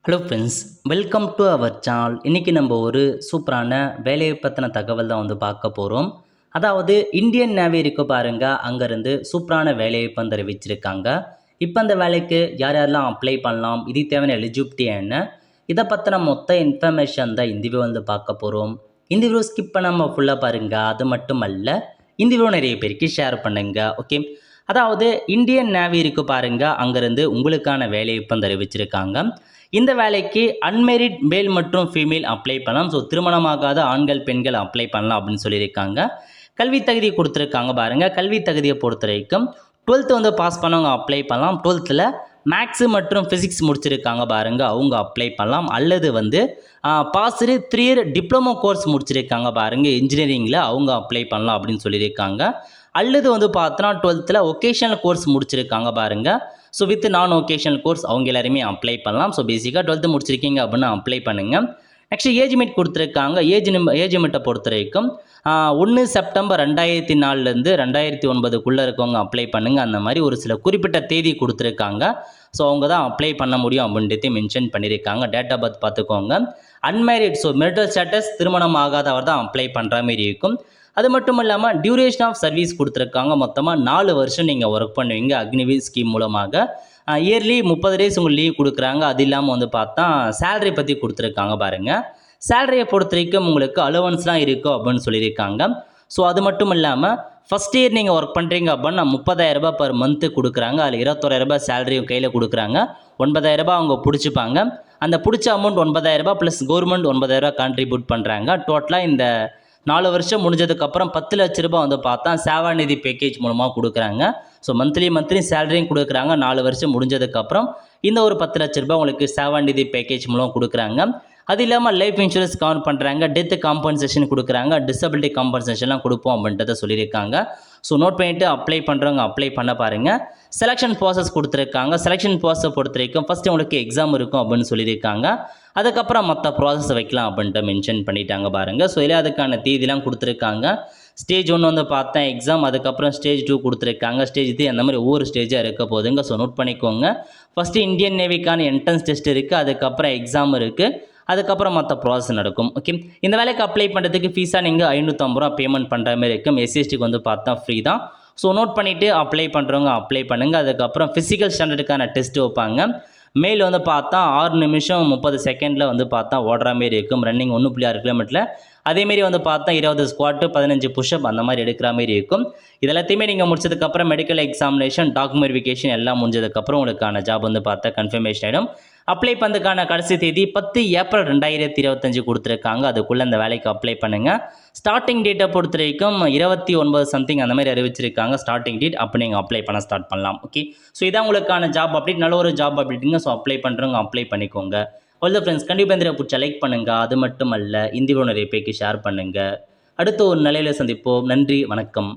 Hello friends, welcome to our channel. இன்றைக்கி நம்ம ஒரு சூப்பரான வேலையை பற்றின தகவல் தான் வந்து பார்க்க போகிறோம். அதாவது இந்தியன் நேவி இருக்கு பாருங்க, அங்கேருந்து சூப்பரான வேலைவாய்ப்பு வந்து அறிவிச்சிருக்காங்க. இப்போ அந்த வேலைக்கு யார் யாரெல்லாம் அப்ளை பண்ணலாம், இதுக்கு தேவையான எலிஜிபிலிட்டி என்ன, இதை பற்றின மொத்த இன்ஃபர்மேஷன் தான் இந்த வீடியோ வந்து பார்க்க போகிறோம். இந்த வீடியோ ஸ்கிப் பண்ணாமல் ஃபுல்லாக பாருங்கள். அது மட்டும் அல்ல, இந்த வீடியோ நிறைய பேருக்கு ஷேர் பண்ணுங்க. ஓகே, அதாவது இந்தியன் நேவி இருக்கு பாருங்க, அங்கேருந்து உங்களுக்கான வேலைவாய்ப்பு வந்து அறிவிச்சிருக்காங்க. இந்த வேலைக்கு அன்மேரிட் மேல் மற்றும் ஃபீமேல் அப்ளை பண்ணலாம். ஸோ திருமணமாகாத ஆண்கள் பெண்கள் அப்ளை பண்ணலாம் அப்படின்னு சொல்லியிருக்காங்க. கல்வி தகுதி கொடுத்துருக்காங்க பாருங்கள். கல்வி தகுதியை பொறுத்த வரைக்கும் 12th வந்து பாஸ் பண்ணவங்க அப்ளை பண்ணலாம். 12th மேக்ஸு மற்றும் ஃபிசிக்ஸ் முடிச்சிருக்காங்க பாருங்கள், அவங்க அப்ளை பண்ணலாம். அல்லது வந்து பாஸ்டு 3 இயர் டிப்ளமோ கோர்ஸ் முடிச்சிருக்காங்க பாருங்கள் இன்ஜினியரிங்கில், அவங்க அப்ளை பண்ணலாம் அப்படின்னு சொல்லியிருக்காங்க. அல்லது வந்து பார்த்தோன்னா 12th ஒகேஷனல் கோர்ஸ் முடிச்சிருக்காங்க பாருங்கள். ஸோ வித் நான் ஒகேஷனல் கோர்ஸ் அவங்க எல்லாருமே அப்ளை பண்ணலாம். ஸோ பேசிக்காக 12th முடிச்சிருக்கீங்க அப்படின்னு அப்ளை பண்ணுங்கள். நெக்ஸ்ட் ஏஜ் லிமிட் கொடுத்துருக்காங்க. ஏஜ் லிமிட்டை பொறுத்த வரைக்கும் 1 செப்டம்பர் 2004லேருந்து 2009க்குள்ளே இருக்கவங்க அப்ளை பண்ணுங்கள். அந்த மாதிரி ஒரு சில குறிப்பிட்ட தேதி கொடுத்துருக்காங்க. ஸோ அவங்க தான் அப்ளை பண்ண முடியும் அப்படின்றதே மென்ஷன் பண்ணியிருக்காங்க. டேட் ஆஃப் பர்த் பார்த்துக்கோங்க. அன்மேரிட், ஸோ மெரிட்டல் ஸ்டேட்டஸ் திருமணம் ஆகாதவர் தான் அப்ளை பண்ணுற மாதிரி இருக்கும். அது மட்டும் இல்லாமல் டியூரேஷன் ஆஃப் சர்வீஸ் கொடுத்துருக்காங்க. மொத்தமாக 4 வருஷம் நீங்கள் ஒர்க் பண்ணுவீங்க அக்னிவீர் ஸ்கீம் மூலமாக. இயர்லி 30 டேஸ் உங்களுக்கு லீவ் கொடுக்குறாங்க. அது இல்லாமல் வந்து பார்த்தா சேலரி பற்றி கொடுத்துருக்காங்க பாருங்கள். சேலரியை பொறுத்த வரைக்கும் உங்களுக்கு அலவன்ஸ்லாம் இருக்கும் அப்படின்னு சொல்லியிருக்காங்க. ஸோ அது மட்டும் இல்லாமல் ஃபஸ்ட் இயர் நீங்கள் ஒர்க் பண்ணுறீங்க அப்படின்னா 30,000 பர் மந்த்து கொடுக்குறாங்க. அதில் 21,000 சேலரியும் கையில் கொடுக்குறாங்க. 9,000 அவங்க பிடிச்சிப்பாங்க. அந்த பிடிச்ச அமௌண்ட் 9,000 ப்ளஸ் கவர்மெண்ட் 9,000 கான்ட்ரிபியூட் பண்ணுறாங்க. டோட்டலாக இந்த 4 வருஷம் முடிஞ்சதுக்கப்புறம் 10 லட்ச ரூபாய் வந்து பார்த்தா சேவாநிதி பேக்கேஜ் மூலமாக கொடுக்குறாங்க. ஸோ மந்த்லி சேலரியும் கொடுக்குறாங்க. 4 வருஷம் முடிஞ்சதுக்கப்புறம் இந்த ஒரு 10 லட்ச ரூபாய் உங்களுக்கு சேவாநிதி பேக்கேஜ் மூலம் கொடுக்குறாங்க. அது இல்லாமல் லைஃப் இன்சூரன்ஸ் கவர் பண்ணுறாங்க, டெத் காம்பன்சேஷன் கொடுக்குறாங்க, டிசபிலிட்டி காம்பன்சேஷன்லாம் கொடுப்போம் அப்படின்றத சொல்லியிருக்காங்க. ஸோ நோட் பண்ணிவிட்டு அப்ளை பண்ணுறவங்க அப்ளை பண்ண பாருங்கள். செலெக்ஷன் ப்ராசஸ் கொடுத்துருக்காங்க. செலெக்ஷன் ப்ராசஸை பொறுத்த வரைக்கும் ஃபஸ்ட்டு உங்களுக்கு எக்ஸாம் இருக்கும் அப்படின்னு சொல்லியிருக்காங்க. அதுக்கப்புறம் மற்ற ப்ராசஸ் வைக்கலாம் அப்படின்ட்டு மென்ஷன் பண்ணிட்டாங்க பாருங்கள். ஸோ இதில் அதுக்கான தேதிலாம் கொடுத்துருக்காங்க. ஸ்டேஜ் 1 வந்து பார்த்தேன் எக்ஸாம், அதுக்கப்புறம் ஸ்டேஜ் 2 கொடுத்துருக்காங்க. ஸ்டேஜ் 3 அந்த மாதிரி ஒவ்வொரு ஸ்டேஜாக இருக்க போதுங்க. ஸோ நோட் பண்ணிக்கோங்க. ஃபஸ்ட்டு இந்தியன் நேவிக்கான என்ட்ரன்ஸ் டெஸ்ட் இருக்குது, அதுக்கப்புறம் எக்ஸாம் இருக்குது, அதுக்கப்புறம் மற்ற ப்ராசஸ் நடக்கும். ஓகே, இந்த வேலைக்கு அப்ளை பண்ணுறதுக்கு ஃபீஸாக நீங்கள் 550 ரூபா பேமெண்ட் பண்ணுற மாதிரி இருக்கும். எஸ்சிஎஸ்டிக்கு வந்து பார்த்தா ஃப்ரீ தான். ஸோ நோட் பண்ணிவிட்டு அப்ளை பண்ணுறவங்க அப்ளை பண்ணுங்கள். அதுக்கப்புறம் ஃபிசிக்கல் ஸ்டாண்டர்டுக்கான டெஸ்ட் வைப்பாங்க. மேல் வந்து பார்த்தா 6 நிமிஷம் 30 செகண்டில் வந்து பார்த்தா ஓடுற மாரி இருக்கும். ரன்னிங் 1.6 கிலோமீட்டரில். அதேமாரி வந்து பார்த்தா 20 ஸ்குவாட்டு 15 புஷ்அப் அந்த மாதிரி எடுக்கிற மாரி இருக்கும். இது எல்லாத்தையுமே நீங்கள் முடிச்சதுக்கப்புறம் மெடிக்கல் எக்ஸாமினேஷன் டாக்குமெண்ட் வெரிஃபிகேஷன் எல்லாம் முடிஞ்சதுக்கப்புறம் உங்களுக்கான ஜாப் வந்து பார்த்தா கன்ஃபர்மேஷன் ஆகிடும். அப்ளை பண்ணுறதுக்கான கடைசி தேதி 10 ஏப்ரல் 2025 கொடுத்துருக்காங்க. அதுக்குள்ளே அந்த வேலைக்கு அப்ளை பண்ணுங்கள். ஸ்டார்டிங் டேட்டை பொறுத்த வரைக்கும் 29 சம்திங் அந்த மாதிரி அறிவிச்சிருக்காங்க ஸ்டார்டிங் டேட். அப்போ நீங்கள் அப்ளை பண்ண ஸ்டார்ட் பண்ணலாம். ஓகே, ஸோ இதான் உங்களுக்கான ஜாப் அப்டேட். நல்ல ஒரு ஜாப் அப்டேட்டுங்க. ஸோ அப்ளை பண்ணுறவங்க அப்ளை பண்ணிக்கோங்க. ஆல் த ஃப்ரெண்ட்ஸ், கண்டிப்பாக இந்த பிடிச்ச லைக் பண்ணுங்கள். அது மட்டும் அல்ல, இந்த வீடியோ நிறைய பேருக்கு ஷேர் பண்ணுங்கள். அடுத்த ஒரு நிலையில் சந்திப்போம். நன்றி, வணக்கம்.